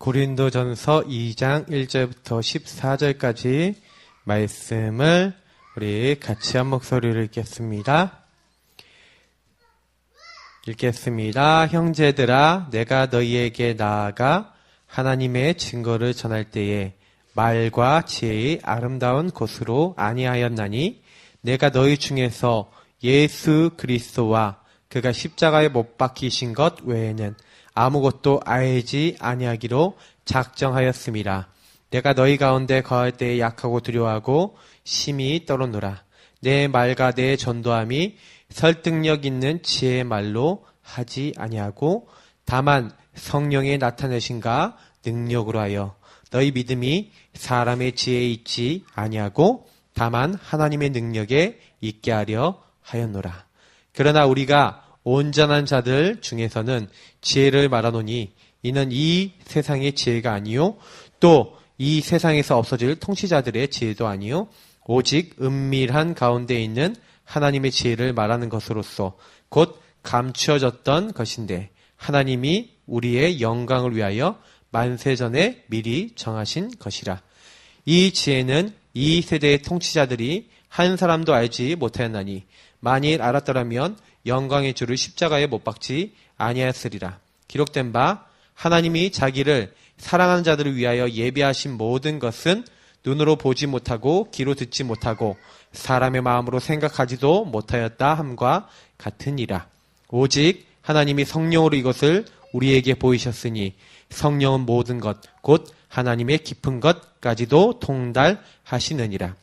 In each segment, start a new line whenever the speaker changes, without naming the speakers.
고린도전서 2장 1절부터 14절까지 말씀을 우리 같이 한 목소리로 읽겠습니다. 형제들아, 내가 너희에게 나아가 하나님의 증거를 전할 때에 말과 지혜의 아름다운 곳으로 아니하였나니 내가 너희 중에서 예수 그리스도와 그가 십자가에 못 박히신 것 외에는 아무것도 알지 아니하기로 작정하였음이라. 내가 너희 가운데 거할 때에 약하고 두려워하고 심히 떨어노라. 내 말과 내 전도함이 설득력 있는 지혜의 말로 하지 아니하고 다만 성령의 나타내신가 능력으로 하여 너희 믿음이 사람의 지혜에 있지 아니하고 다만 하나님의 능력에 있게 하려 하였노라. 그러나 우리가 온전한 자들 중에서는 지혜를 말하노니 이는 이 세상의 지혜가 아니요 또 이 세상에서 없어질 통치자들의 지혜도 아니요 오직 은밀한 가운데 있는 하나님의 지혜를 말하는 것으로서 곧 감추어졌던 것인데 하나님이 우리의 영광을 위하여 만세전에 미리 정하신 것이라. 이 지혜는 이 세대의 통치자들이 한 사람도 알지 못하였나니 만일 알았더라면 영광의 주를 십자가에 못 박지 아니하였으리라. 기록된 바 하나님이 자기를 사랑하는 자들을 위하여 예비하신 모든 것은 눈으로 보지 못하고 귀로 듣지 못하고 사람의 마음으로 생각하지도 못하였다 함과 같으니라. 오직 하나님이 성령으로 이것을 우리에게 보이셨으니 성령은 모든 것 곧 하나님의 깊은 것까지도 통달하시느니라.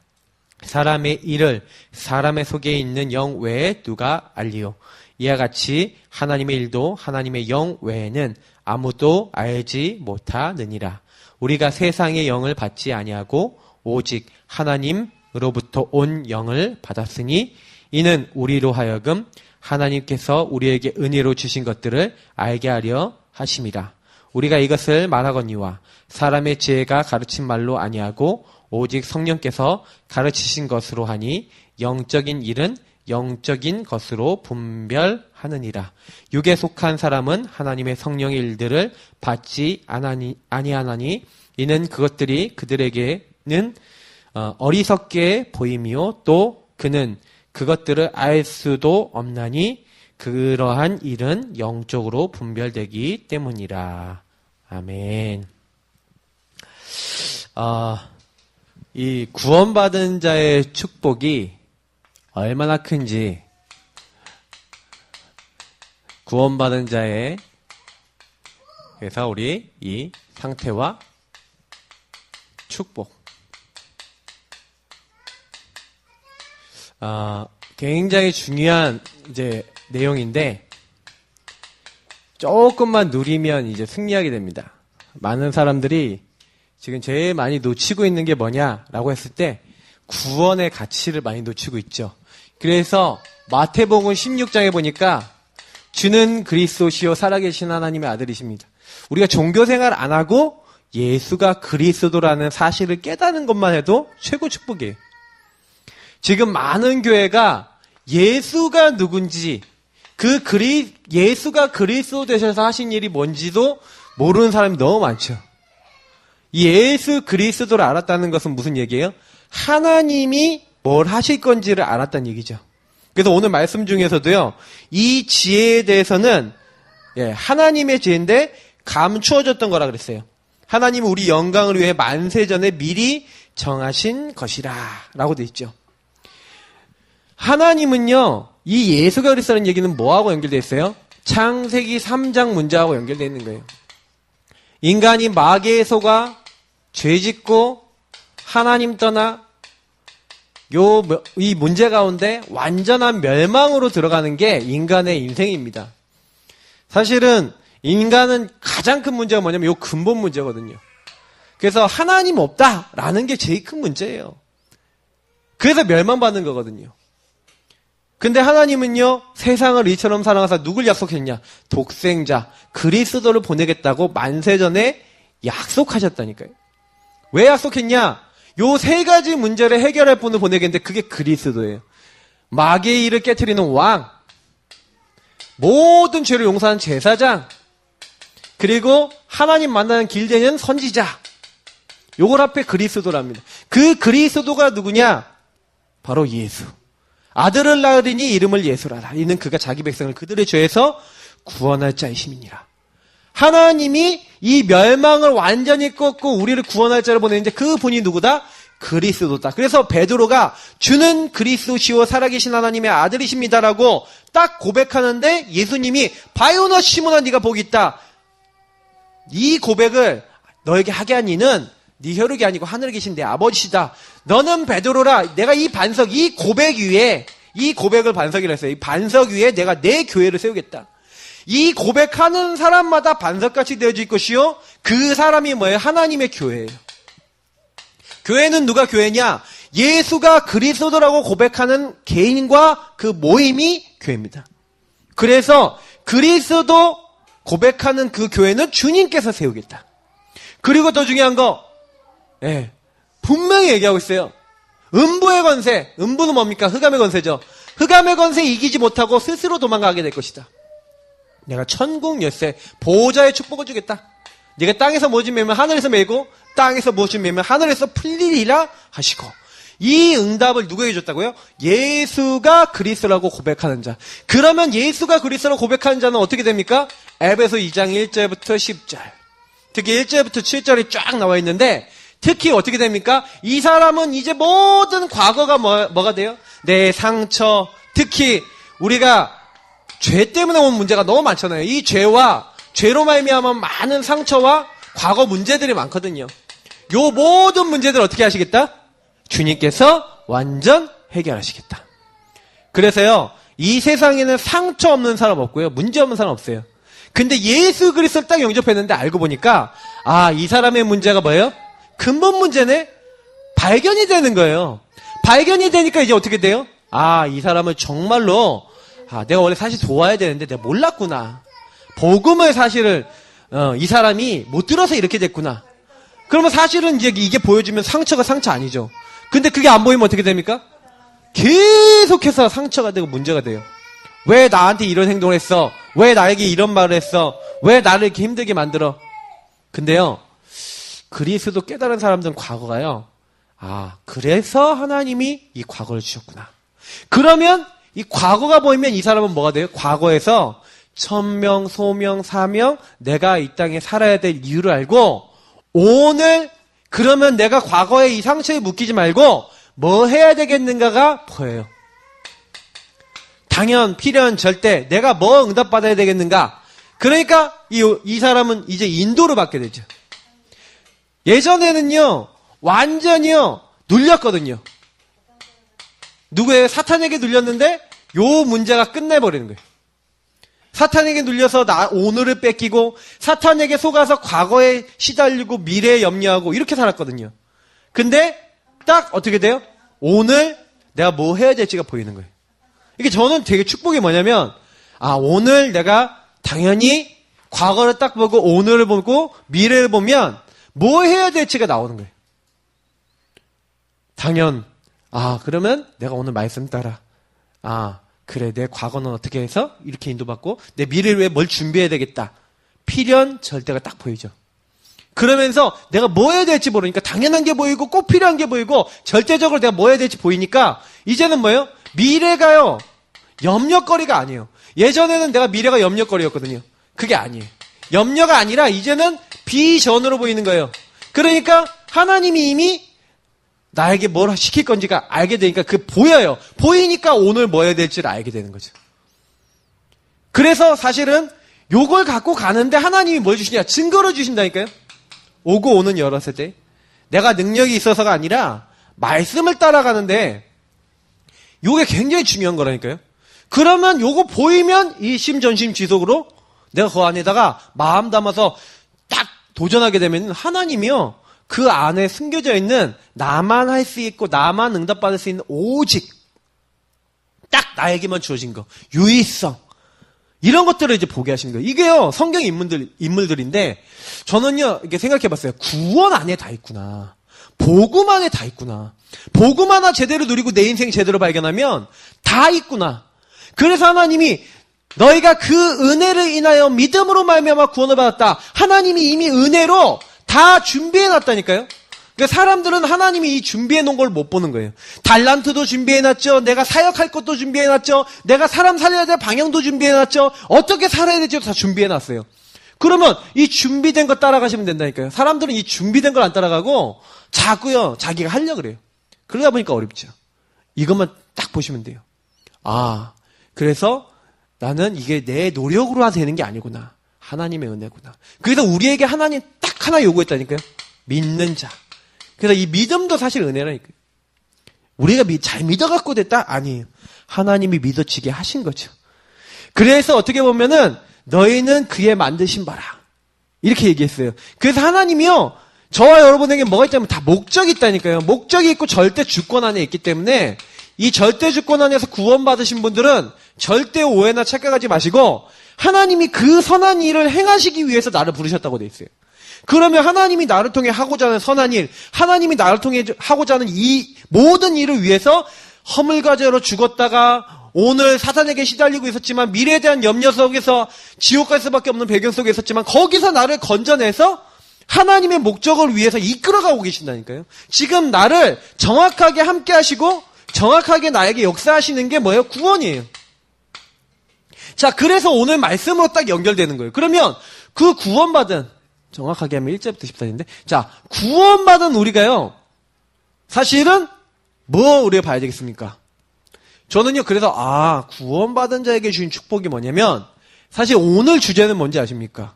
사람의 일을 사람의 속에 있는 영 외에 누가 알리요? 이와 같이 하나님의 일도 하나님의 영 외에는 아무도 알지 못하느니라. 우리가 세상의 영을 받지 아니하고 오직 하나님으로부터 온 영을 받았으니 이는 우리로 하여금 하나님께서 우리에게 은혜로 주신 것들을 알게 하려 하심이라. 우리가 이것을 말하거니와 사람의 지혜가 가르친 말로 아니하고 오직 성령께서 가르치신 것으로 하니 영적인 일은 영적인 것으로 분별하느니라. 육에 속한 사람은 하나님의 성령의 일들을 받지 아니하나니 이는 그것들이 그들에게는 어리석게 보임이요 또 그는 그것들을 알 수도 없나니 그러한 일은 영적으로 분별되기 때문이라. 아멘. 이 구원받은 자의 축복이 얼마나 큰지, 구원받은 자의, 그래서 우리 이 상태와 축복. 굉장히 중요한 이제 내용인데, 조금만 누리면 이제 승리하게 됩니다. 많은 사람들이 지금 제일 많이 놓치고 있는 게 뭐냐라고 했을 때, 구원의 가치를 많이 놓치고 있죠. 그래서 마태복음 16장에 보니까 주는 그리스도시요 살아계신 하나님의 아들이십니다. 우리가 종교생활 안 하고 예수가 그리스도라는 사실을 깨닫는 것만 해도 최고 축복이에요. 지금 많은 교회가 예수가 누군지 예수가 그리스도 되셔서 하신 일이 뭔지도 모르는 사람이 너무 많죠. 예수 그리스도를 알았다는 것은 무슨 얘기예요? 하나님이 뭘 하실 건지를 알았다는 얘기죠. 그래서 오늘 말씀 중에서도요, 이 지혜에 대해서는 하나님의 지혜인데 감추어졌던 거라 그랬어요. 하나님은 우리 영광을 위해 만세전에 미리 정하신 것이라 라고 돼 있죠. 하나님은요, 이 예수가 그리스도라는 얘기는 뭐하고 연결되어 있어요? 창세기 3장 문제하고 연결되어 있는 거예요. 인간이 마귀에 속아 죄짓고 하나님 떠나 이 문제 가운데 완전한 멸망으로 들어가는 게 인간의 인생입니다. 사실은 인간은 가장 큰 문제가 뭐냐면 이 근본 문제거든요. 그래서 하나님 없다라는 게 제일 큰 문제예요. 그래서 멸망받는 거거든요. 근데 하나님은요, 세상을 이처럼 사랑하사 누굴 약속했냐? 독생자 그리스도를 보내겠다고 만세전에 약속하셨다니까요. 왜 약속했냐? 요 세 가지 문제를 해결할 분을 보내겠는데 그게 그리스도예요. 마귀의 일을 깨트리는 왕, 모든 죄를 용서하는 제사장, 그리고 하나님 만나는 길 되는 선지자. 요걸 앞에 그리스도랍니다. 그 그리스도가 누구냐? 바로 예수. 아들을 낳으리니 이름을 예수라라. 이는 그가 자기 백성을 그들의 죄에서 구원할 자이심이니라. 하나님이 이 멸망을 완전히 꺾고 우리를 구원할 자를 보내는데 그 분이 누구다? 그리스도다. 그래서 베드로가 주는 그리스도시요 살아계신 하나님의 아들이십니다라고 딱 고백하는데 예수님이 바요너 시몬아 네가 복이 있다. 이 고백을 너에게 하게 한 이는 네 혈육이 아니고 하늘에 계신 내 아버지시다. 너는 베드로라. 내가 이 반석, 이 고백 위에, 이 고백을 반석이라 했어요. 이 반석 위에 내가 내 교회를 세우겠다. 이 고백하는 사람마다 반석같이 되어질 것이요. 그 사람이 뭐예요? 하나님의 교회예요. 교회는 누가 교회냐? 예수가 그리스도라고 고백하는 개인과 그 모임이 교회입니다. 그래서 그리스도 고백하는 그 교회는 주님께서 세우겠다. 그리고 더 중요한 거, 분명히 얘기하고 있어요. 음부의 권세, 음부는 뭡니까? 흑암의 권세죠. 흑암의 권세 이기지 못하고 스스로 도망가게 될 것이다. 내가 천국 열쇠, 보호자의 축복을 주겠다. 네가 땅에서 무엇을 매면 하늘에서 매고 땅에서 무엇을 매면 하늘에서 풀리리라 하시고, 이 응답을 누구에게 줬다고요? 예수가 그리스도라고 고백하는 자. 그러면 예수가 그리스도라고 고백하는 자는 어떻게 됩니까? 에베소 2장 1절부터 10절. 특히 1절부터 7절이 쫙 나와 있는데, 특히 어떻게 됩니까? 이 사람은 이제 모든 과거가 뭐가 돼요? 내 상처, 특히 우리가 죄 때문에 온 문제가 너무 많잖아요. 이 죄로 말미암아 많은 상처와 과거 문제들이 많거든요. 요 모든 문제들 어떻게 하시겠다? 주님께서 완전 해결하시겠다. 그래서요, 이 세상에는 상처 없는 사람 없고요, 문제 없는 사람 없어요. 근데 예수 그리스도를 딱 영접했는데 알고 보니까, 이 사람의 문제가 뭐예요? 근본 문제네? 발견이 되는 거예요. 발견이 되니까 이제 어떻게 돼요? 이 사람을 정말로, 내가 원래 사실 도와야 되는데 내가 몰랐구나. 복음을 사실을, 이 사람이 못 들어서 이렇게 됐구나. 그러면 사실은 이제 이게 보여주면 상처가 상처 아니죠. 근데 그게 안 보이면 어떻게 됩니까? 계속해서 상처가 되고 문제가 돼요. 왜 나한테 이런 행동을 했어? 왜 나에게 이런 말을 했어? 왜 나를 이렇게 힘들게 만들어? 근데요, 그리스도 깨달은 사람들은 과거가요, 그래서 하나님이 이 과거를 주셨구나. 그러면 이 과거가 보이면 이 사람은 뭐가 돼요? 과거에서 천명, 소명, 사명, 내가 이 땅에 살아야 될 이유를 알고, 오늘 그러면 내가 과거에 이 상처에 묶이지 말고 뭐 해야 되겠는가가 보여요. 당연, 필연, 절대 내가 뭐 응답받아야 되겠는가. 그러니까 이 사람은 이제 인도를 받게 되죠. 예전에는요, 완전히요 눌렸거든요. 누구예요? 사탄에게 눌렸는데 요 문제가 끝내버리는 거예요. 사탄에게 눌려서 오늘을 뺏기고, 사탄에게 속아서 과거에 시달리고 미래에 염려하고 이렇게 살았거든요. 근데 딱 어떻게 돼요? 오늘 내가 뭐 해야 될지가 보이는 거예요. 이게 저는 되게 축복이 뭐냐면, 오늘 내가 당연히 과거를 딱 보고 오늘을 보고 미래를 보면 뭐 해야 될지가 나오는 거예요. 당연, 그러면 내가 오늘 말씀 따라, 그래, 내 과거는 어떻게 해서 이렇게 인도받고 내 미래를 위해 뭘 준비해야 되겠다. 필연, 절대가 딱 보이죠. 그러면서 내가 뭐 해야 될지 모르니까 당연한 게 보이고 꼭 필요한 게 보이고 절대적으로 내가 뭐 해야 될지 보이니까 이제는 뭐예요? 미래가요, 염려거리가 아니에요. 예전에는 내가 미래가 염려거리였거든요. 그게 아니에요. 염려가 아니라 이제는 비전으로 보이는 거예요. 그러니까 하나님이 이미 나에게 뭘 시킬 건지가 알게 되니까 보여요. 보이니까 오늘 뭐 해야 될지를 알게 되는 거죠. 그래서 사실은 요걸 갖고 가는데 하나님이 뭘 주시냐? 증거를 주신다니까요. 오고 오는 여러 세대. 내가 능력이 있어서가 아니라 말씀을 따라가는데 요게 굉장히 중요한 거라니까요. 그러면 요거 보이면 이 심전심 지속으로 내가 그 안에다가 마음 담아서 딱 도전하게 되면 하나님이요, 그 안에 숨겨져 있는 나만 할 수 있고 나만 응답받을 수 있는 오직 딱 나에게만 주어진 거, 유의성, 이런 것들을 이제 보게 하시는 거예요. 이게요, 성경 인물들인데 저는요 이렇게 생각해봤어요. 구원 안에 다 있구나. 복음 안에 다 있구나. 복음 하나 제대로 누리고 내 인생 제대로 발견하면 다 있구나. 그래서 하나님이 너희가 그 은혜를 인하여 믿음으로 말미암아 구원을 받았다. 하나님이 이미 은혜로 다 준비해 놨다니까요. 그러니까 사람들은 하나님이 이 준비해 놓은 걸 못 보는 거예요. 달란트도 준비해 놨죠. 내가 사역할 것도 준비해 놨죠. 내가 사람 살려야 될 방향도 준비해 놨죠. 어떻게 살아야 될지도 다 준비해 놨어요. 그러면 이 준비된 거 따라가시면 된다니까요. 사람들은 이 준비된 걸 안 따라가고 자꾸요 자기가 하려고 그래요. 그러다 보니까 어렵죠. 이것만 딱 보시면 돼요. 아, 그래서 나는 이게 내 노력으로 되는 게 아니구나. 하나님의 은혜구나. 그래서 우리에게 하나님 딱 하나 요구했다니까요. 믿는 자. 그래서 이 믿음도 사실 은혜라니까요. 우리가 잘 믿어갖고 됐다? 아니에요. 하나님이 믿어지게 하신 거죠. 그래서 어떻게 보면은 너희는 그의 만드신 바라. 이렇게 얘기했어요. 그래서 하나님이요. 저와 여러분에게 뭐가 있다면 다 목적이 있다니까요. 목적이 있고 절대 주권 안에 있기 때문에 이 절대 주권 안에서 구원받으신 분들은 절대 오해나 착각하지 마시고 하나님이 그 선한 일을 행하시기 위해서 나를 부르셨다고 돼 있어요. 그러면 하나님이 나를 통해 하고자 하는 선한 일, 하나님이 나를 통해 하고자 하는 이 모든 일을 위해서 허물과제로 죽었다가 오늘 사탄에게 시달리고 있었지만 미래에 대한 염려 속에서 지옥 갈 수밖에 없는 배경 속에 있었지만 거기서 나를 건져내서 하나님의 목적을 위해서 이끌어가고 계신다니까요. 지금 나를 정확하게 함께 하시고 정확하게 나에게 역사하시는 게 뭐예요? 구원이에요. 자, 그래서 오늘 말씀으로 딱 연결되는 거예요. 그러면 그 구원받은, 정확하게 하면 1절부터 14절인데, 자, 구원받은 우리가요, 사실은 뭐 우리가 봐야 되겠습니까? 저는요, 그래서, 구원받은 자에게 주신 축복이 뭐냐면, 사실 오늘 주제는 뭔지 아십니까?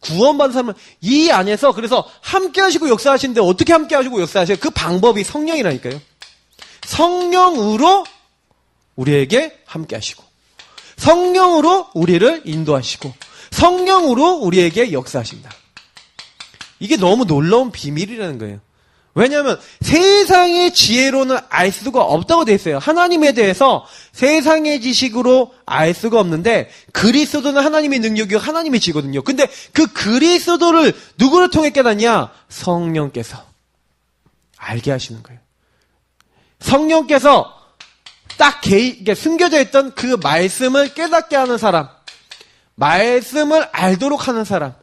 구원받은 사람은 이 안에서 그래서 함께 하시고 역사하시는데 어떻게 함께 하시고 역사하셔요? 그 방법이 성령이라니까요. 성령으로 우리에게 함께 하시고 성령으로 우리를 인도하시고 성령으로 우리에게 역사하십니다. 이게 너무 놀라운 비밀이라는 거예요. 왜냐하면 세상의 지혜로는 알 수가 없다고 되어 있어요. 하나님에 대해서 세상의 지식으로 알 수가 없는데 그리스도는 하나님의 능력이고 하나님의 지거든요. 근데 그 그리스도를 누구를 통해 깨닫냐? 성령께서 알게 하시는 거예요. 성령께서 딱 숨겨져 있던 그 말씀을 깨닫게 하는 사람, 말씀을 알도록 하는 사람.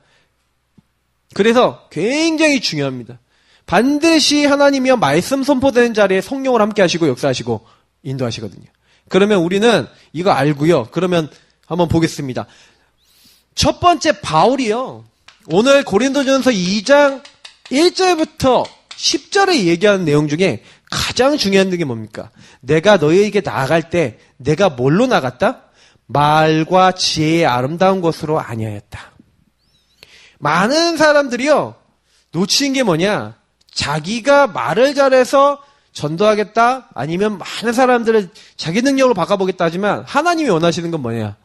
그래서 굉장히 중요합니다. 반드시 하나님이여 말씀 선포되는 자리에 성령을 함께 하시고 역사하시고 인도하시거든요. 그러면 우리는 이거 알고요. 그러면 한번 보겠습니다. 첫 번째 바울이요. 오늘 고린도전서 2장 1절부터 10절에 얘기하는 내용 중에 가장 중요한 게 뭡니까? 내가 너희에게 나아갈 때 내가 뭘로 나갔다? 말과 지혜의 아름다운 것으로 아니하였다. 많은 사람들이요. 놓친 게 뭐냐? 자기가 말을 잘해서 전도하겠다? 아니면 많은 사람들을 자기 능력으로 바꿔보겠다 하지만 하나님이 원하시는 건 뭐냐?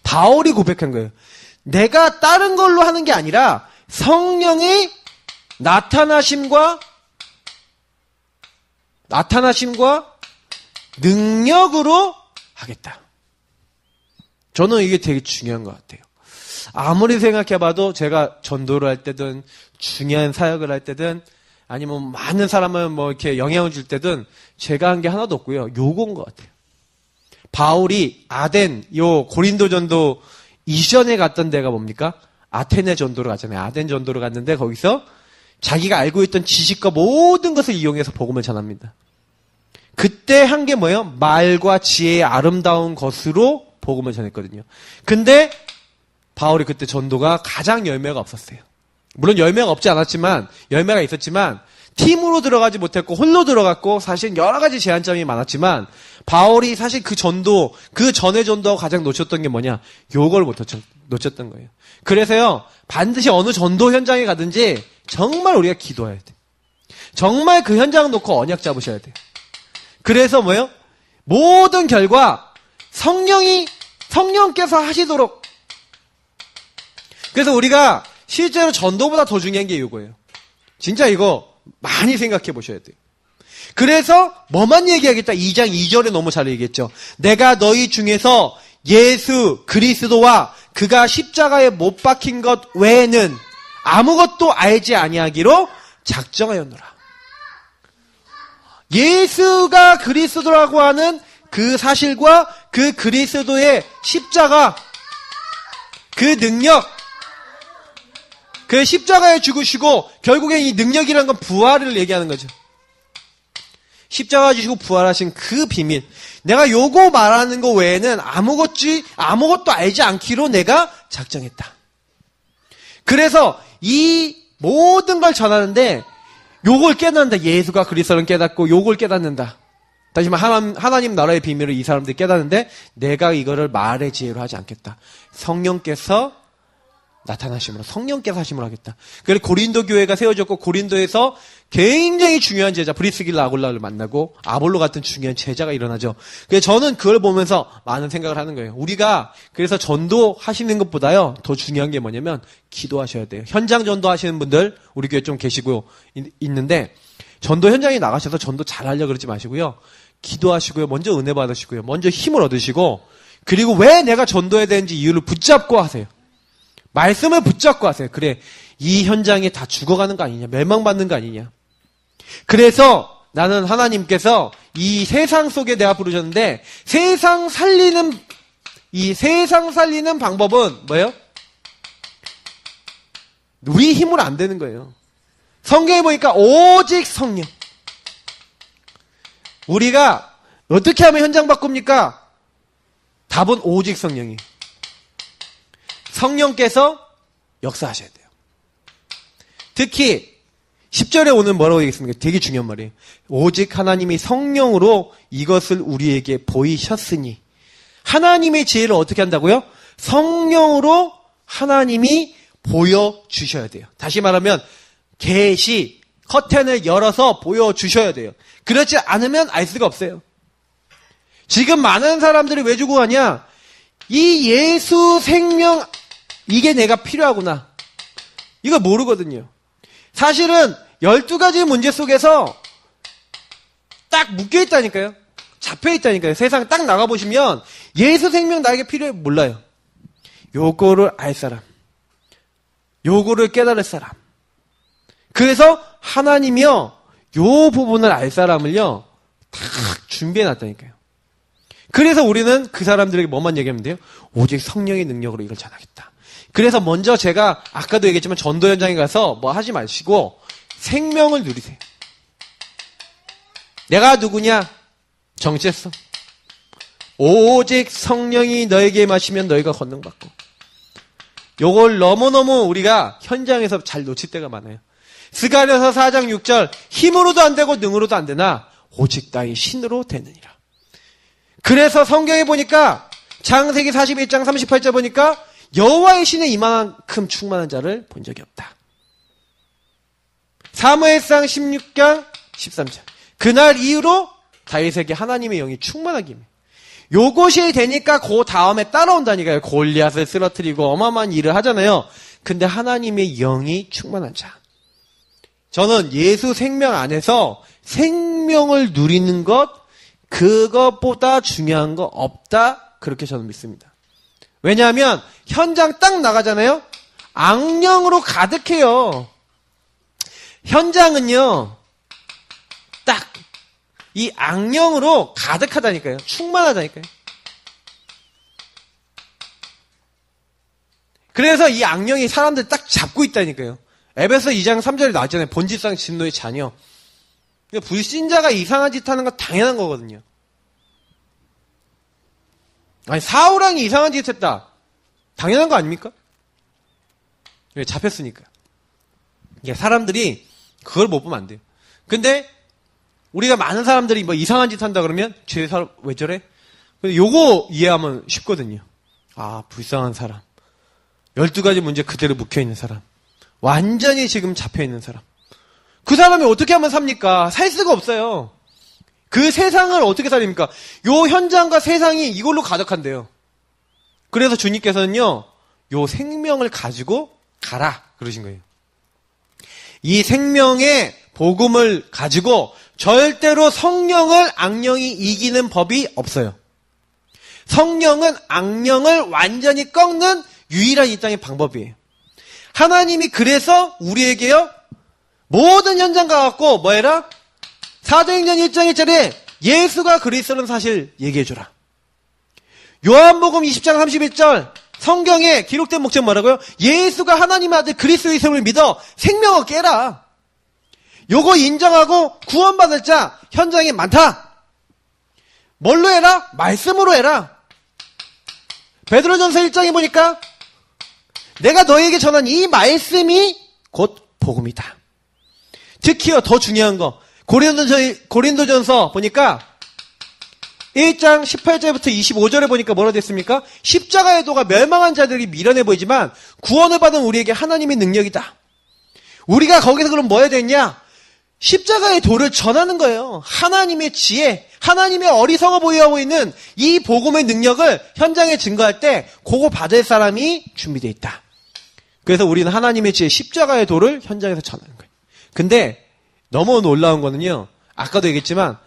바울이 고백한 거예요. 내가 다른 걸로 하는 게 아니라 성령의 나타나심과 능력으로 하겠다. 저는 이게 되게 중요한 것 같아요. 아무리 생각해봐도 제가 전도를 할 때든 중요한 사역을 할 때든 아니면 많은 사람을 뭐 이렇게 영향을 줄 때든 제가 한 게 하나도 없고요. 요건 것 같아요. 바울이 고린도 전도 이전에 갔던 데가 뭡니까? 아테네 전도를 갔잖아요. 아덴 전도를 갔는데 거기서 자기가 알고 있던 지식과 모든 것을 이용해서 복음을 전합니다. 그때 한 게 뭐예요? 말과 지혜의 아름다운 것으로 복음을 전했거든요. 근데 바울이 그때 전도가 가장 열매가 없었어요. 물론 열매가 없지 않았지만 열매가 있었지만 팀으로 들어가지 못했고 홀로 들어갔고 사실 여러 가지 제한점이 많았지만 바울이 사실 그 전의 전도하고 가장 놓쳤던 게 뭐냐? 요걸 놓쳤던 거예요. 그래서요 반드시 어느 전도 현장에 가든지 정말 우리가 기도해야 돼. 정말 그 현장 놓고 언약 잡으셔야 돼요. 그래서 뭐예요? 모든 결과 성령께서 하시도록. 그래서 우리가 실제로 전도보다 더 중요한 게 이거예요. 진짜 이거 많이 생각해 보셔야 돼요. 그래서 뭐만 얘기하겠다. 2장 2절에 너무 잘 얘기했죠. 내가 너희 중에서 예수 그리스도와 그가 십자가에 못 박힌 것 외에는 아무것도 알지 아니하기로 작정하였노라. 예수가 그리스도라고 하는 그 사실과 그 그리스도의 십자가, 그 능력, 그 십자가에 죽으시고 결국에 이 능력이라는 건 부활을 얘기하는 거죠. 십자가 지시고 부활하신 그 비밀. 내가 요거 말하는 거 외에는 아무것도 알지 않기로 내가 작정했다. 그래서 이 모든 걸 전하는데 요걸 깨닫는다. 예수가 그리스도를 깨닫고 요걸 깨닫는다. 다시 말하면 하나님 나라의 비밀을 이 사람들이 깨닫는데 내가 이거를 말의 지혜로 하지 않겠다. 성령께서 나타나심으로, 성령께서 하심으로 하겠다. 그래서 고린도 교회가 세워졌고 고린도에서 굉장히 중요한 제자 브리스길라 아굴라를 만나고 아볼로 같은 중요한 제자가 일어나죠. 그래서 저는 그걸 보면서 많은 생각을 하는 거예요. 우리가 그래서 전도하시는 것보다요 더 중요한 게 뭐냐면 기도하셔야 돼요. 현장 전도하시는 분들 우리 교회 좀 계시고 있는데 전도 현장에 나가셔서 전도 잘하려고 그러지 마시고요. 기도하시고요. 먼저 은혜 받으시고요. 먼저 힘을 얻으시고 그리고 왜 내가 전도해야 되는지 이유를 붙잡고 하세요. 말씀을 붙잡고 하세요. 그래, 이 현장에 다 죽어가는 거 아니냐, 멸망받는 거 아니냐. 그래서 나는 하나님께서 이 세상 속에 내가 부르셨는데 이 세상 살리는 방법은 뭐예요? 우리 힘으로 안 되는 거예요. 성경에 보니까 오직 성령. 우리가 어떻게 하면 현장 바꿉니까? 답은 오직 성령이에요. 성령께서 역사하셔야 돼요. 특히 10절에 오늘 뭐라고 얘기했습니까? 되게 중요한 말이에요. 오직 하나님이 성령으로 이것을 우리에게 보이셨으니. 하나님의 지혜를 어떻게 한다고요? 성령으로 하나님이 보여주셔야 돼요. 다시 말하면 계시, 커튼을 열어서 보여주셔야 돼요. 그렇지 않으면 알 수가 없어요. 지금 많은 사람들이 왜 주고 가냐? 이 예수 생명 이게 내가 필요하구나. 이거 모르거든요. 사실은 12가지 문제 속에서 딱 묶여있다니까요. 잡혀있다니까요. 세상 딱 나가보시면 예수 생명 나에게 필요해 몰라요. 요거를 알 사람. 요거를 깨달을 사람. 그래서 하나님이요. 요 부분을 알 사람을요. 딱 준비해놨다니까요. 그래서 우리는 그 사람들에게 뭐만 얘기하면 돼요? 오직 성령의 능력으로 이걸 전하겠다. 그래서 먼저 제가 아까도 얘기했지만 전도 현장에 가서 뭐 하지 마시고 생명을 누리세요. 내가 누구냐? 정체성. 오직 성령이 너에게 마시면 너희가 권능받고. 요걸 너무너무 우리가 현장에서 잘 놓칠 때가 많아요. 스가랴서 4장 6절 힘으로도 안 되고 능으로도 안 되나 오직 나의 신으로 되느니라. 그래서 성경에 보니까 창세기 41장 38절 보니까 여호와의 신에 이만큼 충만한 자를 본 적이 없다. 사무엘상 16장 13절 그날 이후로 다윗에게 하나님의 영이 충만하게 임해. 요것이 되니까 그 다음에 따라온다니까요. 골리앗을 쓰러뜨리고 어마어마한 일을 하잖아요. 근데 하나님의 영이 충만한 자. 저는 예수 생명 안에서 생명을 누리는 것 그것보다 중요한 거 없다. 그렇게 저는 믿습니다. 왜냐하면 현장 딱 나가잖아요. 악령으로 가득해요. 현장은요. 딱 이 악령으로 가득하다니까요. 충만하다니까요. 그래서 이 악령이 사람들 딱 잡고 있다니까요. 에베소 2장 3절에 나왔잖아요. 본질상 진노의 자녀. 불신자가 이상한 짓 하는 건 당연한 거거든요. 아니 사울왕이 이상한 짓 했다. 당연한 거 아닙니까? 왜? 잡혔으니까. 사람들이 그걸 못 보면 안 돼요. 근데 우리가 많은 사람들이 뭐 이상한 짓 한다 그러면 쟤 사람 왜 저래? 요거 이해하면 쉽거든요. 아, 불쌍한 사람. 12가지 문제 그대로 묵혀있는 사람. 완전히 지금 잡혀있는 사람. 그 사람이 어떻게 하면 삽니까? 살 수가 없어요. 그 세상을 어떻게 살립니까? 요 현장과 세상이 이걸로 가득한데요. 그래서 주님께서는요, 요 생명을 가지고 가라. 그러신 거예요. 이 생명의 복음을 가지고 절대로 성령을 악령이 이기는 법이 없어요. 성령은 악령을 완전히 꺾는 유일한 이 땅의 방법이에요. 하나님이 그래서 우리에게요, 모든 현장 가갖고 뭐 해라? 사도행전 1장 1절에 예수가 그리스도는 사실 얘기해줘라. 요한복음 20장 31절 성경에 기록된 목적 뭐라고요? 예수가 하나님의 아들 그리스도의 이름을 믿어 생명을 깨라. 요거 인정하고 구원받을 자 현장에 많다. 뭘로 해라? 말씀으로 해라. 베드로전서 1장에 보니까 내가 너에게 전한 이 말씀이 곧 복음이다. 특히요 더 중요한 거 고린도전서 보니까 1장 18절부터 25절에 보니까 뭐라 됐습니까? 십자가의 도가 멸망한 자들이 미련해 보이지만 구원을 받은 우리에게 하나님의 능력이다. 우리가 거기서 그럼 뭐 해야 되냐? 십자가의 도를 전하는 거예요. 하나님의 지혜, 하나님의 어리석어 보이고 있는 이 복음의 능력을 현장에 증거할 때 그거 받을 사람이 준비되어 있다. 그래서 우리는 하나님의 지혜, 십자가의 도를 현장에서 전하는 거예요. 근데 너무 놀라운 거는요. 아까도 얘기했지만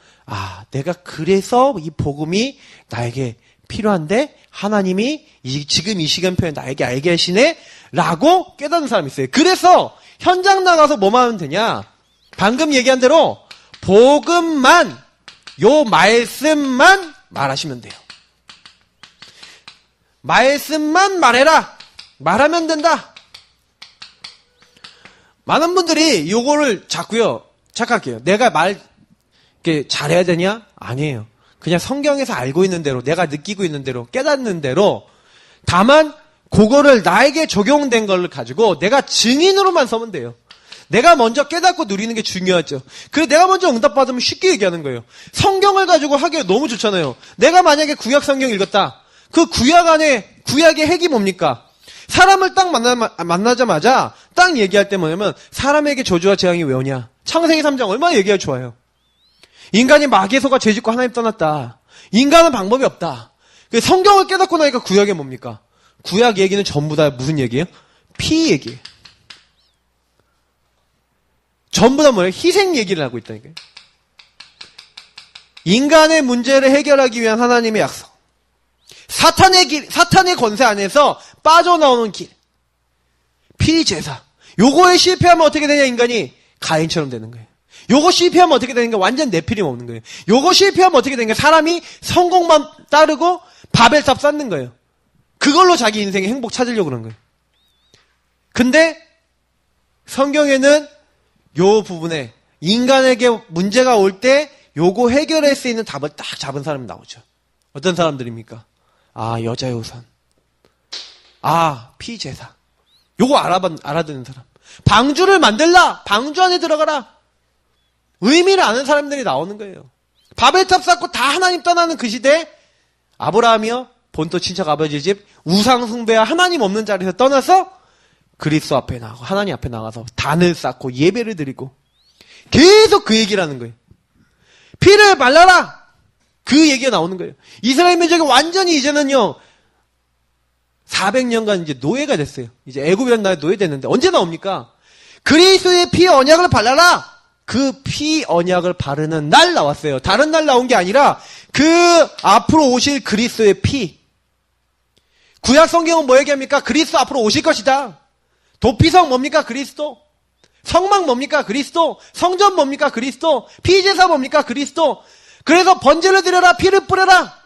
내가 그래서 이 복음이 나에게 필요한데 하나님이 지금 이 시간표에 나에게 알게 하시네 라고 깨닫는 사람이 있어요. 그래서 현장 나가서 뭐만 하면 되냐? 방금 얘기한 대로 복음만, 요 말씀만 말하시면 돼요. 말씀만 말해라. 말하면 된다. 많은 분들이 요거를 자꾸요 착각해요. 내가 말 이렇게 잘해야 되냐? 아니에요. 그냥 성경에서 알고 있는 대로, 내가 느끼고 있는 대로, 깨닫는 대로, 다만 그거를 나에게 적용된 걸 가지고 내가 증인으로만 서면 돼요. 내가 먼저 깨닫고 누리는 게 중요하죠. 그래서 내가 먼저 응답받으면 쉽게 얘기하는 거예요. 성경을 가지고 하기가 너무 좋잖아요. 내가 만약에 구약 성경 읽었다. 그 구약 안에 구약의 핵이 뭡니까? 사람을 딱 만나자마자 딱 얘기할 때 뭐냐면 사람에게 저주와 재앙이 왜 오냐? 창세기 3장 얼마나 얘기가 좋아요. 인간이 마귀에서가 죄짓고 하나님 떠났다. 인간은 방법이 없다. 성경을 깨닫고 나니까 구약이 뭡니까? 구약 얘기는 전부 다 무슨 얘기예요? 피 얘기예요. 전부 다 뭐예요? 희생 얘기를 하고 있다니까요. 인간의 문제를 해결하기 위한 하나님의 약속. 사탄의 권세 안에서 빠져나오는 길. 피제사. 요거에 실패하면 어떻게 되냐, 인간이? 가인처럼 되는 거예요. 요거 실패하면 어떻게 되는 거야? 완전 내피림 없는 거예요. 요거 실패하면 어떻게 되는 거야? 사람이 성공만 따르고 바벨탑 쌓는 거예요. 그걸로 자기 인생의 행복 찾으려고 그러는 거예요. 근데 성경에는 요 부분에 인간에게 문제가 올 때 요거 해결할 수 있는 답을 딱 잡은 사람이 나오죠. 어떤 사람들입니까? 여자의 우선. 피제사. 요거 알아듣는 사람. 방주를 만들라. 방주 안에 들어가라. 의미를 아는 사람들이 나오는 거예요. 바벨탑 쌓고 다 하나님 떠나는 그 시대에 아브라함이요. 본토 친척 아버지 집 우상 숭배와 하나님 없는 자리에서 떠나서 그리스도 앞에 나가고 하나님 앞에 나가서 단을 쌓고 예배를 드리고 계속 그 얘기를 하는 거예요. 피를 발라라. 그 얘기가 나오는 거예요. 이스라엘 민족이 완전히 이제는요 400년간 이제 노예가 됐어요. 이제 애굽이라는 나라에 노예됐는데 언제 나옵니까? 그리스도의 피 언약을 발라라. 그 피 언약을 바르는 날 나왔어요. 다른 날 나온 게 아니라 그 앞으로 오실 그리스도의 피. 구약 성경은 뭐 얘기합니까? 그리스도 앞으로 오실 것이다. 도피성 뭡니까? 그리스도. 성막 뭡니까? 그리스도. 성전 뭡니까? 그리스도. 피제사 뭡니까? 그리스도. 그래서 번제를 드려라. 피를 뿌려라.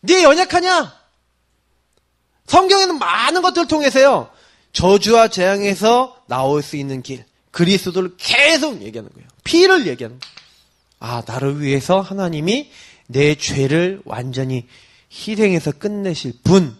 네 연약하냐? 성경에는 많은 것들을 통해서요. 저주와 재앙에서 나올 수 있는 길. 그리스도를 계속 얘기하는 거예요. 피를 얘기하는 거예요. 나를 위해서 하나님이 내 죄를 완전히 희생해서 끝내실 분.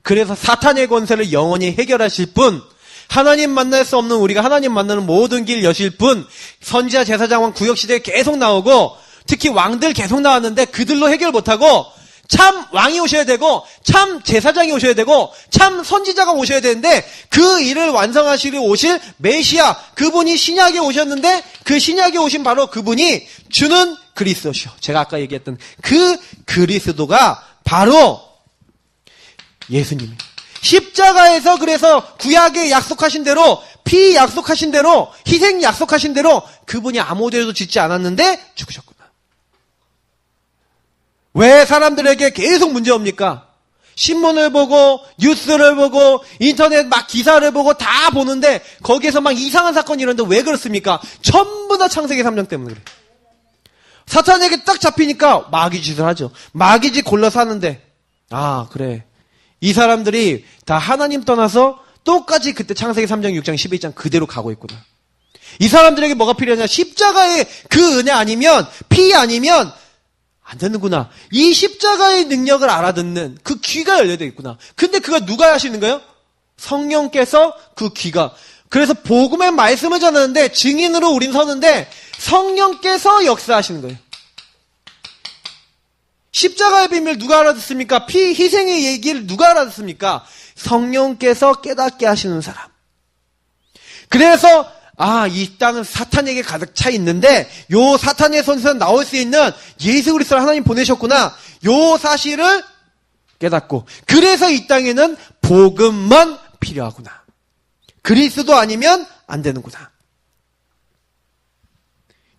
그래서 사탄의 권세를 영원히 해결하실 분. 하나님 만날 수 없는 우리가 하나님 만나는 모든 길 여실 분. 선지자 제사장 왕 구역시대에 계속 나오고 특히 왕들 계속 나왔는데 그들로 해결 못하고 참 왕이 오셔야 되고 참 제사장이 오셔야 되고 참 선지자가 오셔야 되는데 그 일을 완성하시려 오실 메시아 그분이 신약에 오셨는데 그 신약에 오신 바로 그분이 주는 그리스도시요. 제가 아까 얘기했던 그 그리스도가 바로 예수님이에요. 십자가에서 그래서 구약에 약속하신 대로 피 약속하신 대로 희생 약속하신 대로 그분이 아무 죄도 짓지 않았는데 죽으셨구나. 왜 사람들에게 계속 문제옵니까? 신문을 보고 뉴스를 보고 인터넷 막 기사를 보고 다 보는데 거기에서 막 이상한 사건이 일어나는데 왜 그렇습니까? 전부 다 창세기 3장 때문에 그래요. 사탄에게 딱 잡히니까 마귀 짓을 하죠. 마귀 짓 골라서 하는데, 아, 그래. 이 사람들이 다 하나님 떠나서 똑같이 그때 창세기 3장, 6장, 12장 그대로 가고 있구나. 이 사람들에게 뭐가 필요하냐? 십자가의 그 은혜 아니면, 피 아니면 안 되는구나. 이 십자가의 능력을 알아듣는 그 귀가 열려져 있구나. 근데 그거 누가 하시는 거예요? 성령께서 그 귀가. 그래서 복음의 말씀을 전하는데 증인으로 우린 서는데 성령께서 역사하시는 거예요. 십자가의 비밀 누가 알아듣습니까? 피 희생의 얘기를 누가 알아듣습니까? 성령께서 깨닫게 하시는 사람. 그래서 이 땅은 사탄에게 가득 차 있는데 요 사탄의 손에서 나올 수 있는 예수 그리스도를 하나님 보내셨구나. 요 사실을 깨닫고 그래서 이 땅에는 복음만 필요하구나. 그리스도 아니면 안 되는구나.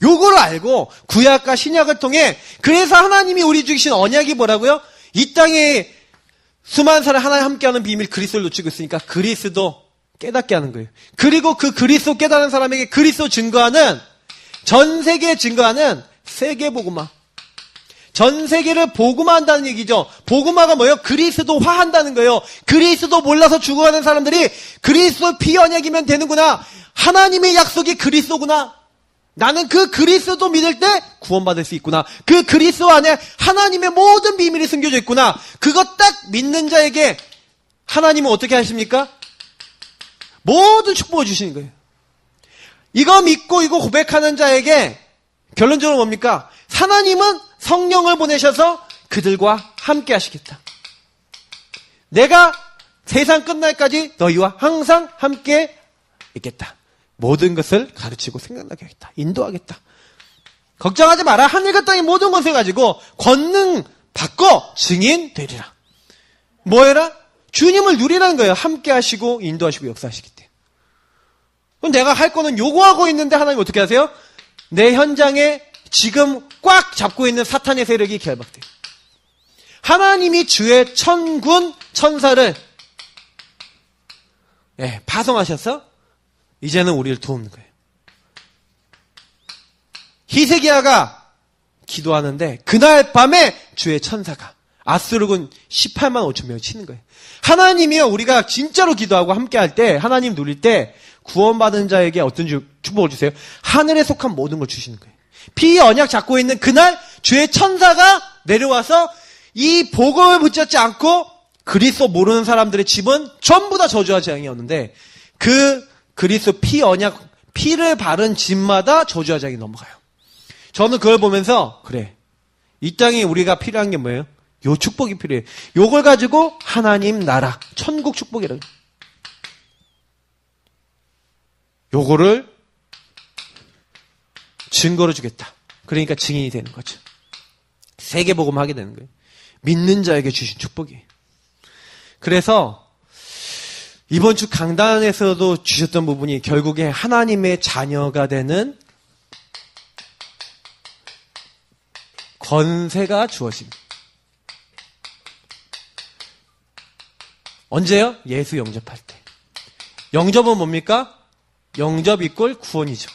요거를 알고 구약과 신약을 통해 그래서 하나님이 우리 주신 언약이 뭐라고요? 이 땅에 수많은 사람 하나님 함께하는 비밀 그리스도를 놓치고 있으니까 그리스도 깨닫게 하는 거예요. 그리고 그 그리스도 깨닫는 사람에게 그리스도 증거하는 전 세계에 증거하는 세계복음화. 전 세계를 복음화한다는 얘기죠. 복음화가 뭐예요? 그리스도화한다는 거예요. 그리스도 몰라서 죽어가는 사람들이 그리스도 피 언약이면 되는구나. 하나님의 약속이 그리스도구나. 나는 그 그리스도 믿을 때 구원받을 수 있구나. 그 그리스도 안에 하나님의 모든 비밀이 숨겨져 있구나. 그거 딱 믿는 자에게 하나님은 어떻게 하십니까? 모든 축복을 주시는 거예요. 이거 믿고 이거 고백하는 자에게 결론적으로 뭡니까? 하나님은 성령을 보내셔서 그들과 함께 하시겠다. 내가 세상 끝날까지 너희와 항상 함께 있겠다. 모든 것을 가르치고 생각나게 하겠다. 인도하겠다. 걱정하지 마라. 하늘과 땅의 모든 것을 가지고 권능 받고 증인 되리라. 뭐해라? 주님을 누리라는 거예요. 함께 하시고 인도하시고 역사하시기 때문에. 그럼 내가 할 거는 요구하고 있는데 하나님 어떻게 하세요? 내 현장에 지금 꽉 잡고 있는 사탄의 세력이 결박돼요. 하나님이 주의 천군 천사를 파송하셔서 이제는 우리를 도우는 거예요. 히스기야가 기도하는데 그날 밤에 주의 천사가 아수르군 18만 5천 명을 치는 거예요. 하나님이요, 우리가 진짜로 기도하고 함께 할 때, 하나님 누릴 때 구원받은 자에게 어떤 축복을 주세요? 하늘에 속한 모든 걸 주시는 거예요. 피 언약 잡고 있는 그날 주의 천사가 내려와서 이 복음을 붙잡지 않고 그리스도 모르는 사람들의 집은 전부 다 저주와 재앙이었는데 그 그리스도 피 언약 피를 바른 집마다 저주와 재앙이 넘어가요. 저는 그걸 보면서 그래, 이 땅에 우리가 필요한 게 뭐예요? 요 축복이 필요해요. 요걸 가지고 하나님 나라 천국 축복이라고. 요거를 증거로 주겠다. 그러니까 증인이 되는 거죠. 세계복음 하게 되는 거예요. 믿는 자에게 주신 축복이에요. 그래서 이번 주 강단에서도 주셨던 부분이 결국에 하나님의 자녀가 되는 권세가 주어집니다. 언제요? 예수 영접할 때. 영접은 뭡니까? 영접 이꼴 구원이죠.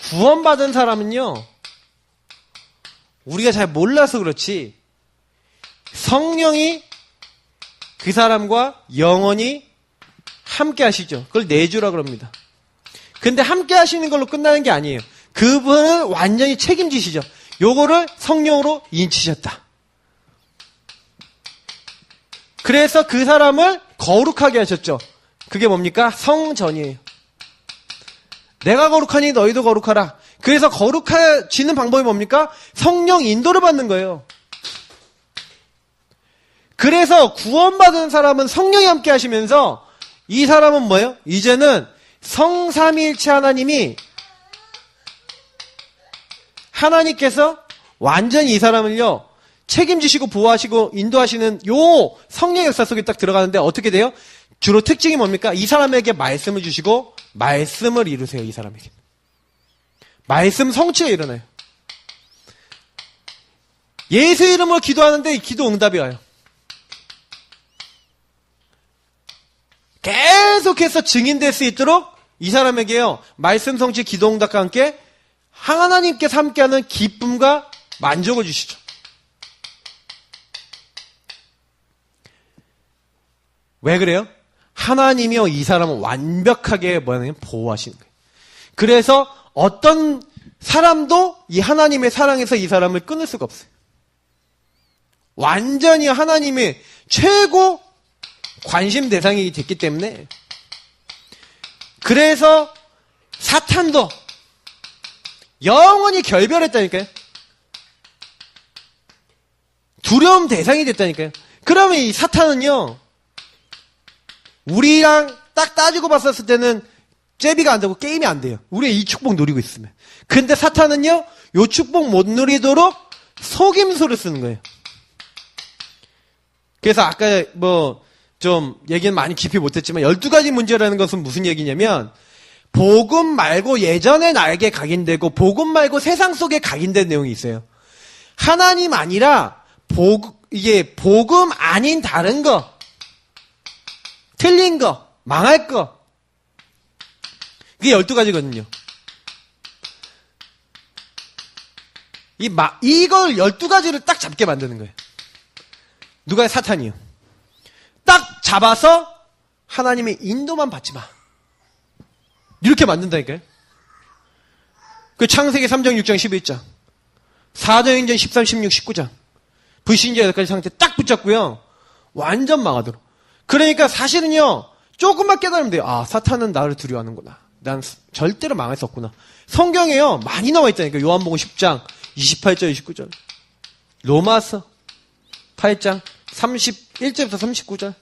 구원받은 사람은요, 우리가 잘 몰라서 그렇지 성령이 그 사람과 영원히 함께 하시죠. 그걸 내주라 그럽니다. 근데 함께 하시는 걸로 끝나는 게 아니에요. 그분은 완전히 책임지시죠. 요거를 성령으로 인치셨다. 그래서 그 사람을 거룩하게 하셨죠. 그게 뭡니까? 성전이에요. 내가 거룩하니 너희도 거룩하라. 그래서 거룩해지는 방법이 뭡니까? 성령 인도를 받는 거예요. 그래서 구원받은 사람은 성령이 함께 하시면서 이 사람은 뭐예요? 이제는 성삼위일체 하나님이 하나님께서 완전히 이 사람을요 책임지시고 보호하시고 인도하시는 요 성령 역사 속에 딱 들어가는데 어떻게 돼요? 주로 특징이 뭡니까? 이 사람에게 말씀을 주시고 말씀을 이루세요. 이 사람에게 말씀 성취가 일어나요. 예수 이름으로 기도하는데 기도 응답이 와요. 계속해서 증인될 수 있도록 이 사람에게요 말씀 성취 기도 응답과 함께 하나님께서 함께하는 기쁨과 만족을 주시죠. 왜 그래요? 하나님이요, 이 사람을 완벽하게 보호하시는 거예요. 그래서 어떤 사람도 이 하나님의 사랑에서 이 사람을 끊을 수가 없어요. 완전히 하나님의 최고 관심 대상이 됐기 때문에. 그래서 사탄도 영원히 결별했다니까요. 두려움 대상이 됐다니까요. 그러면 이 사탄은요, 우리랑 딱 따지고 봤었을 때는 제비가 안 되고 게임이 안 돼요. 우리가 이 축복 누리고 있으면. 근데 사탄은요, 요 축복 못 누리도록 속임수를 쓰는 거예요. 그래서 아까 좀 얘기는 많이 깊이 못했지만 12가지 문제라는 것은 무슨 얘기냐면, 복음 말고 예전의 나에게 각인되고 복음 말고 세상 속에 각인된 내용이 있어요. 하나님 아니라 이게 복음 아닌 다른 거, 틀린 거, 망할 거, 그게 12가지거든요. 이걸 12가지를 딱 잡게 만드는 거예요. 누가? 사탄이요. 딱 잡아서 하나님의 인도만 받지 마. 이렇게 만든다니까요. 그 창세기 3장, 6장, 11장, 4장행전 13, 16, 19장, 불신자 8가지 상태 딱 붙잡고요, 완전 망하도록. 그러니까 사실은요, 조금만 깨달으면 돼요. 아, 사탄은 나를 두려워하는구나. 난 절대로 망할 수 없구나. 성경에요, 많이 나와 있다니까. 요한복음 10장 28절 29절, 로마서 8장 31절부터 39절,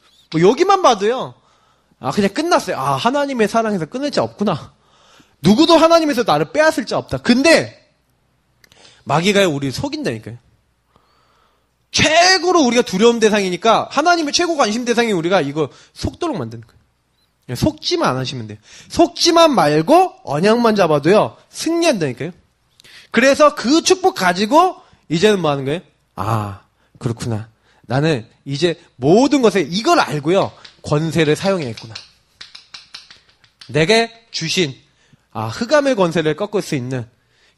여기만 봐도요, 아, 그냥 끝났어요. 아, 하나님의 사랑에서 끊을 자 없구나. 누구도 하나님에서 나를 빼앗을 자 없다. 근데 마귀가 우리를 속인다니까요. 최고로 우리가 두려움 대상이니까 하나님의 최고 관심 대상이 우리가 이거 속도록 만드는 거예요. 속지만 안 하시면 돼요. 속지만 말고 언약만 잡아도요, 승리한다니까요. 그래서 그 축복 가지고 이제는 뭐 하는 거예요? 아, 그렇구나. 나는 이제 모든 것에 이걸 알고요, 권세를 사용해야겠구나. 내게 주신 흑암의 권세를 꺾을 수 있는,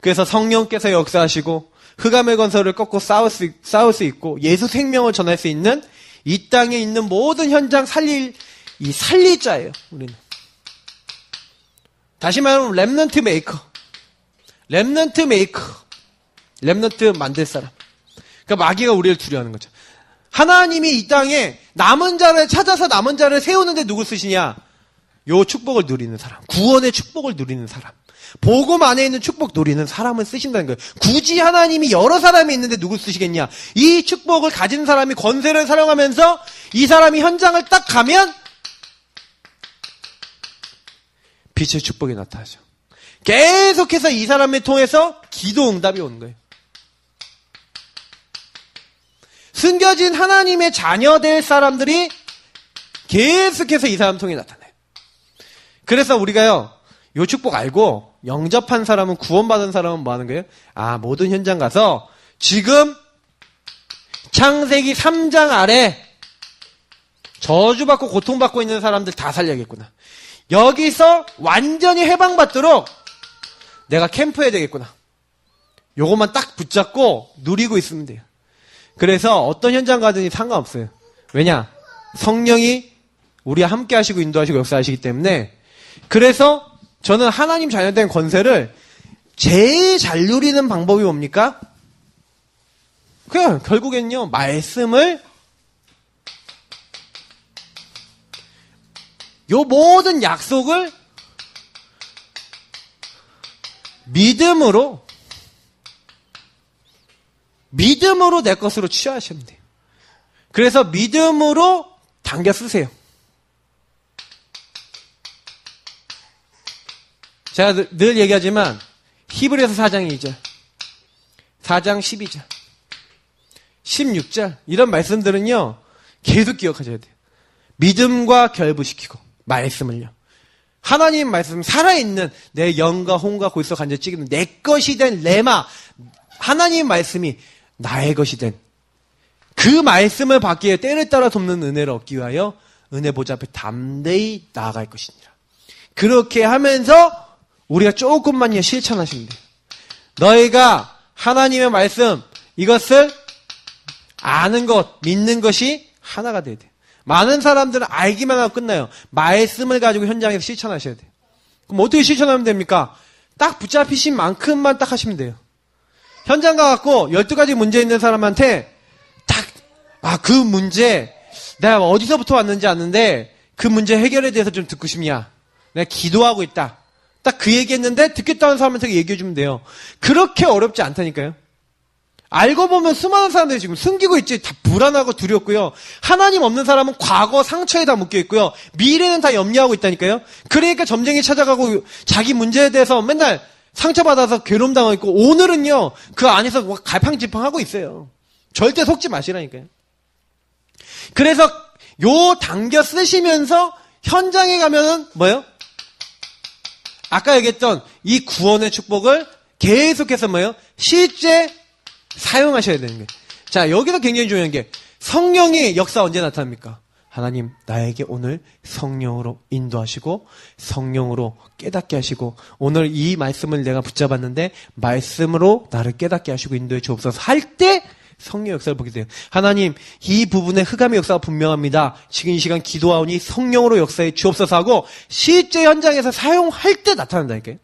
그래서 성령께서 역사하시고 흑암의 권세를 꺾고 싸울 수 있고 예수 생명을 전할 수 있는 이 땅에 있는 모든 현장 살릴 자예요. 우리는 다시 말하면 렘넌트 만들 사람. 그러니까 마귀가 우리를 두려워하는 거죠. 하나님이 이 땅에 남은 자를 찾아서 남은 자를 세우는데 누굴 쓰시냐? 요 축복을 누리는 사람, 구원의 축복을 누리는 사람, 복음 안에 있는 축복 누리는 사람을 쓰신다는 거예요. 굳이 하나님이 여러 사람이 있는데 누굴 쓰시겠냐? 이 축복을 가진 사람이 권세를 사용하면서 이 사람이 현장을 딱 가면 빛의 축복이 나타나죠. 계속해서 이 사람을 통해서 기도 응답이 오는 거예요. 숨겨진 하나님의 자녀 될 사람들이 계속해서 이 사람 통해 나타나요. 그래서 우리가요, 요 축복 알고 영접한 사람은, 구원받은 사람은 뭐 하는 거예요? 아, 모든 현장 가서 지금 창세기 3장 아래 저주받고 고통받고 있는 사람들 다 살려야겠구나. 여기서 완전히 해방받도록 내가 캠프해야 되겠구나. 요것만 딱 붙잡고 누리고 있으면 돼요. 그래서 어떤 현장 가든지 상관없어요. 왜냐? 성령이 우리와 함께 하시고 인도하시고 역사하시기 때문에. 그래서 저는 하나님 자녀된 권세를 제일 잘 누리는 방법이 뭡니까? 그냥 결국엔요, 말씀을, 요 모든 약속을 믿음으로 내 것으로 취하시면 돼요. 그래서 믿음으로 당겨 쓰세요. 제가 늘 얘기하지만 히브리서 4장 2절, 4장 12절, 16절 이런 말씀들은요, 계속 기억하셔야 돼요. 믿음과 결부시키고 말씀을요. 하나님 말씀, 살아있는 내 영과 혼과 골수 간절 찌기는 내 것이 된 레마, 하나님 말씀이 나의 것이 된 그 말씀을 받기 위해 때를 따라 돕는 은혜를 얻기 위하여 은혜 보좌 앞에 담대히 나아갈 것이니라. 그렇게 하면서 우리가 조금만요 실천하시면 돼요. 너희가 하나님의 말씀 이것을 아는 것, 믿는 것이 하나가 돼야 돼요. 많은 사람들은 알기만 하고 끝나요. 말씀을 가지고 현장에서 실천하셔야 돼요. 그럼 어떻게 실천하면 됩니까? 딱 붙잡히신 만큼만 딱 하시면 돼요. 현장 가갖고 12가지 문제 있는 사람한테 딱, 그 문제, 내가 어디서부터 왔는지 아는데 그 문제 해결에 대해서 좀 듣고 싶냐. 내가 기도하고 있다. 딱 그 얘기했는데 듣겠다는 사람한테 얘기해주면 돼요. 그렇게 어렵지 않다니까요. 알고 보면 수많은 사람들이 지금 숨기고 있지. 다 불안하고 두렵고요. 하나님 없는 사람은 과거 상처에 다 묶여 있고요. 미래는 다 염려하고 있다니까요. 그러니까 점쟁이 찾아가고 자기 문제에 대해서 맨날 상처받아서 괴로움 당하고 있고, 오늘은요 그 안에서 갈팡질팡하고 있어요. 절대 속지 마시라니까요. 그래서 요 당겨 쓰시면서 현장에 가면은 뭐예요? 아까 얘기했던 이 구원의 축복을 계속해서 뭐예요? 실제 사용하셔야 되는 거예요. 자, 여기서 굉장히 중요한 게 성령의 역사 언제 나타납니까? 하나님 나에게 오늘 성령으로 인도하시고 성령으로 깨닫게 하시고 오늘 이 말씀을 내가 붙잡았는데 말씀으로 나를 깨닫게 하시고 인도해 주옵소서 할 때 성령 역사를 보게 돼요. 하나님 이 부분에 흑암의 역사가 분명합니다. 지금 이 시간 기도하오니 성령으로 역사해 주옵소서 하고 실제 현장에서 사용할 때 나타난다니까요.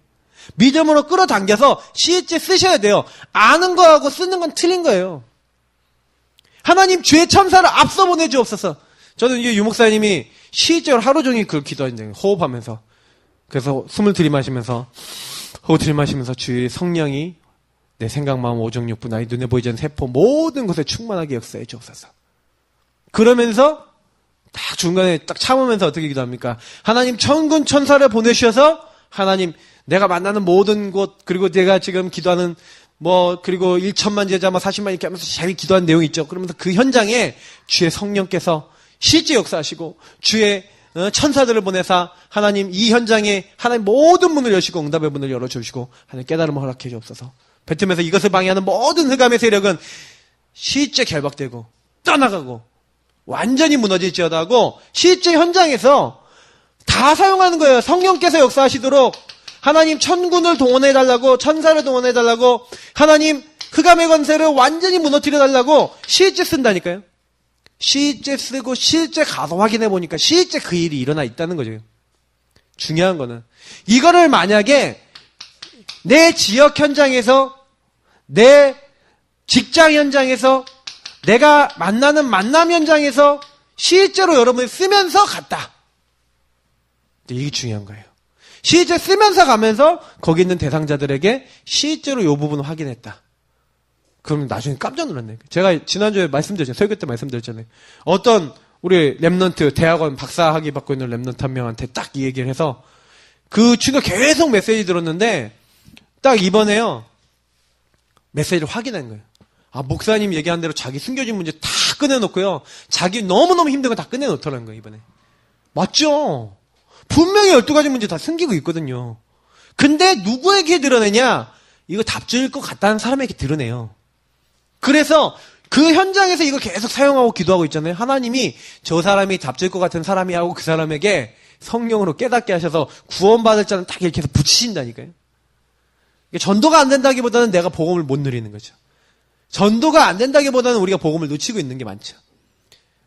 믿음으로 끌어당겨서 실제 쓰셔야 돼요. 아는 거하고 쓰는 건 틀린 거예요. 하나님 주의 천사를 앞서 보내주옵소서. 저는 이제 유목사님이 실제로 하루 종일 그걸 기도하는데 호흡하면서 그래서 숨을 들이마시면서 호흡 들이마시면서 주의 성령이 내 생각, 마음, 오정, 육부, 나의 눈에 보이지 않는 세포 모든 것에 충만하게 역사해 주옵소서. 그러면서 딱 중간에 딱 참으면서 어떻게 기도합니까? 하나님 천군 천사를 보내주셔서 하나님 내가 만나는 모든 곳 그리고 내가 지금 기도하는 그리고 1천만 제자 40만 이렇게 하면서 자기 기도한 내용이 있죠. 그러면서 그 현장에 주의 성령께서 실제 역사하시고 주의 천사들을 보내사 하나님 이 현장에 하나님 모든 문을 여시고 응답의 문을 열어주시고 하나님 깨달음을 허락해 주옵소서. 뱉으면서 이것을 방해하는 모든 흑암의 세력은 실제 결박되고 떠나가고 완전히 무너질지어다 하고 실제 현장에서 다 사용하는 거예요. 성령께서 역사하시도록 하나님 천군을 동원해달라고 천사를 동원해달라고 하나님 흑암의 권세를 완전히 무너뜨려달라고 실제 쓴다니까요. 실제 쓰고 실제 가서 확인해 보니까 실제 그 일이 일어나 있다는 거죠. 중요한 거는 이거를 만약에 내 지역 현장에서 내 직장 현장에서 내가 만나는 만남 현장에서 실제로 여러분이 쓰면서 갔다. 이게 중요한 거예요. 실제 쓰면서 가면서 거기 있는 대상자들에게 실제로 이 부분을 확인했다. 그럼 나중에 깜짝 놀랐네. 제가 지난주에 말씀드렸잖아요. 설교 때 말씀드렸잖아요. 어떤 우리 랩넌트 대학원 박사학위 받고 있는 랩넌트 한 명한테 딱 이 얘기를 해서 그 친구가 계속 메시지 들었는데 딱 이번에요. 메시지를 확인한 거예요. 목사님 얘기한 대로 자기 숨겨진 문제 다 꺼내놓고요. 자기 너무너무 힘든 거 다 꺼내놓더라는 거예요, 이번에. 맞죠? 분명히 12가지 문제 다 숨기고 있거든요. 근데 누구에게 드러내냐? 이거 답줄일 것 같다는 사람에게 드러내요. 그래서 그 현장에서 이거 계속 사용하고 기도하고 있잖아요. 하나님이 저 사람이 답줄 것 같은 사람이 하고 그 사람에게 성령으로 깨닫게 하셔서 구원받을 자는 딱 이렇게 해서 붙이신다니까요. 전도가 안 된다기보다는 내가 복음을 못 누리는 거죠. 전도가 안 된다기보다는 우리가 복음을 놓치고 있는 게 많죠.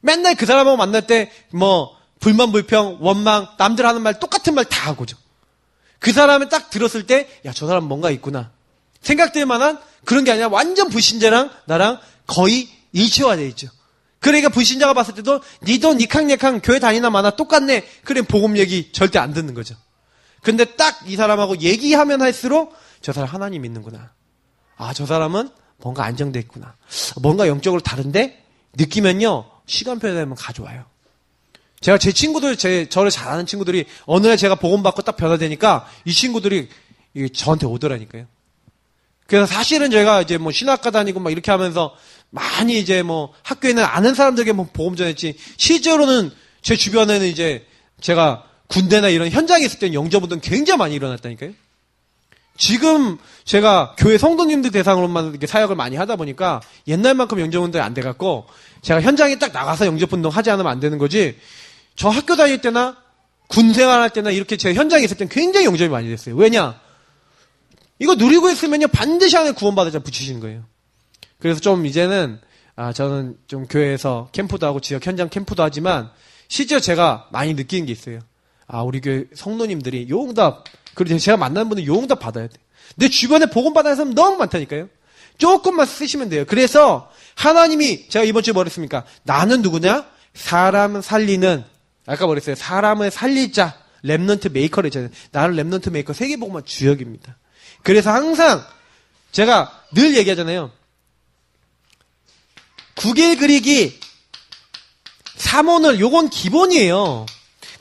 맨날 그 사람하고 만날 때 불만, 불평, 원망, 남들 하는 말 똑같은 말 다 하고죠. 그 사람을 딱 들었을 때 야, 저 사람 뭔가 있구나 생각될 만한 그런 게 아니라 완전 불신자랑 나랑 거의 일치화되어 있죠. 그러니까 불신자가 봤을 때도 니도 니캉니캉 교회 다니나 마나 똑같네. 그래 복음 얘기 절대 안 듣는 거죠. 근데 딱 이 사람하고 얘기하면 할수록 저 사람 하나님 믿는구나. 저 사람은 뭔가 안정돼 있구나. 뭔가 영적으로 다른데 느끼면요. 시간표에 되면 가져와요. 제가 제 친구들, 저를 잘 아는 친구들이 어느 날 제가 복음 받고 딱 변화되니까 이 친구들이 저한테 오더라니까요. 그래서 사실은 제가 이제 신학과 다니고 막 이렇게 하면서 많이 이제 학교에는 아는 사람들에게 복음 전했지 실제로는 제 주변에는 이제 제가 군대나 이런 현장에 있을 때는 영접운동 굉장히 많이 일어났다니까요. 지금 제가 교회 성도님들 대상으로만 이렇게 사역을 많이 하다 보니까 옛날만큼 영접운동이 안 돼갖고 제가 현장에 딱 나가서 영접운동 하지 않으면 안 되는 거지. 저 학교 다닐 때나 군 생활할 때나 이렇게 제 현장에 있을 때는 굉장히 영접이 많이 됐어요. 왜냐? 이거 누리고 있으면요, 반드시 하나님 구원받으자 붙이시는 거예요. 그래서 좀 이제는, 저는 좀 교회에서 캠프도 하고 지역 현장 캠프도 하지만, 실제로 제가 많이 느끼는 게 있어요. 우리 교회 성도님들이 요응답, 그리고 제가 만나는 분은 요응답 받아야 돼. 내 주변에 복음 받아야 사람 너무 많다니까요. 조금만 쓰시면 돼요. 그래서 하나님이, 제가 이번 주에 뭐 그랬습니까? 나는 누구냐? 사람 살리는, 아까 뭐랬어요? 사람을 살릴 자, 랩넌트 메이커를 했잖아요. 나는 랩넌트 메이커 세계복음화 주역입니다. 그래서 항상 제가 늘 얘기하잖아요. 국일 그리기, 삼오늘, 요건 기본이에요.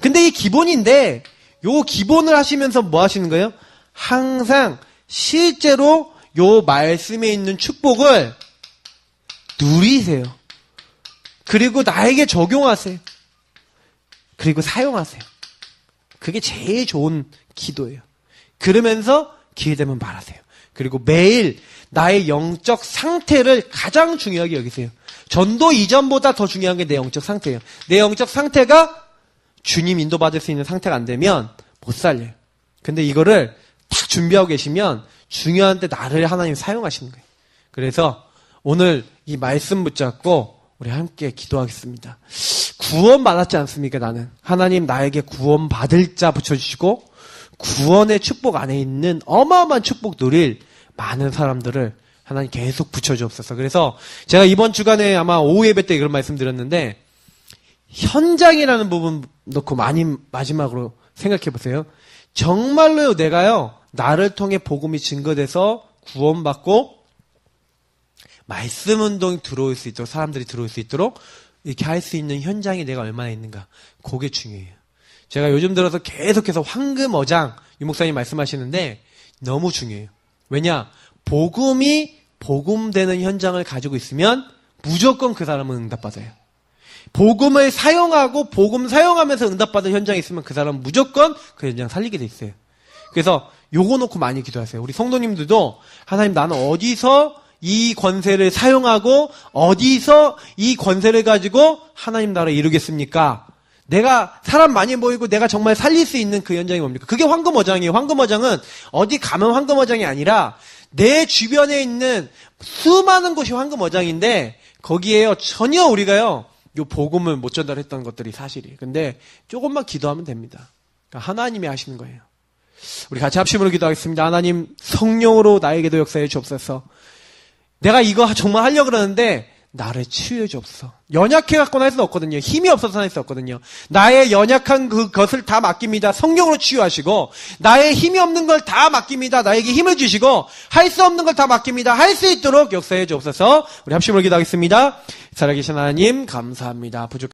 근데 이 기본인데, 요 기본을 하시면서 뭐 하시는 거예요? 항상 실제로 요 말씀에 있는 축복을 누리세요. 그리고 나에게 적용하세요. 그리고 사용하세요. 그게 제일 좋은 기도예요. 그러면서 기회되면 말하세요. 그리고 매일 나의 영적 상태를 가장 중요하게 여기세요. 전도 이전보다 더 중요한 게 내 영적 상태예요. 내 영적 상태가 주님 인도받을 수 있는 상태가 안 되면 못 살려요. 근데 이거를 딱 준비하고 계시면 중요한 때 나를 하나님 사용하시는 거예요. 그래서 오늘 이 말씀 붙잡고 우리 함께 기도하겠습니다. 구원 받았지 않습니까? 나는 하나님 나에게 구원 받을 자 붙여주시고 구원의 축복 안에 있는 어마어마한 축복 누릴 많은 사람들을 하나님 계속 붙여주옵소서. 그래서 제가 이번 주간에 아마 오후 예배 때 그런 말씀 드렸는데 현장이라는 부분 놓고 많이 마지막으로 생각해 보세요. 정말로 내가요 나를 통해 복음이 증거돼서 구원받고 말씀 운동이 들어올 수 있도록 사람들이 들어올 수 있도록 이렇게 할 수 있는 현장이 내가 얼마나 있는가 그게 중요해요. 제가 요즘 들어서 계속해서 황금어장 유 목사님 말씀하시는데 너무 중요해요. 왜냐? 복음이 복음되는 현장을 가지고 있으면 무조건 그 사람은 응답받아요. 복음을 사용하고 복음 사용하면서 응답받은 현장이 있으면 그 사람은 무조건 그 현장 살리게 돼 있어요. 그래서 요거 놓고 많이 기도하세요. 우리 성도님들도 하나님 나는 어디서 이 권세를 사용하고 어디서 이 권세를 가지고 하나님 나라를 이루겠습니까? 내가 사람 많이 모이고 내가 정말 살릴 수 있는 그 현장이 뭡니까? 그게 황금어장이에요. 황금어장은 어디 가면 황금어장이 아니라 내 주변에 있는 수많은 곳이 황금어장인데 거기에요 전혀 우리가요 요 복음을 못 전달했던 것들이 사실이에요. 근데 조금만 기도하면 됩니다. 그러니까 하나님이 하시는 거예요. 우리 같이 합심으로 기도하겠습니다. 하나님 성령으로 나에게도 역사해 주옵소서. 내가 이거 정말 하려고 그러는데 나를 치유해 주옵소서. 연약해갖고는 할 수 없거든요. 힘이 없어서 할 수 없거든요. 나의 연약한 그것을 다 맡깁니다. 성령으로 치유하시고 나의 힘이 없는 걸 다 맡깁니다. 나에게 힘을 주시고 할 수 없는 걸 다 맡깁니다. 할 수 있도록 역사해 주옵소서. 우리 합심으로 기도하겠습니다. 살아계신 하나님 감사합니다. 부족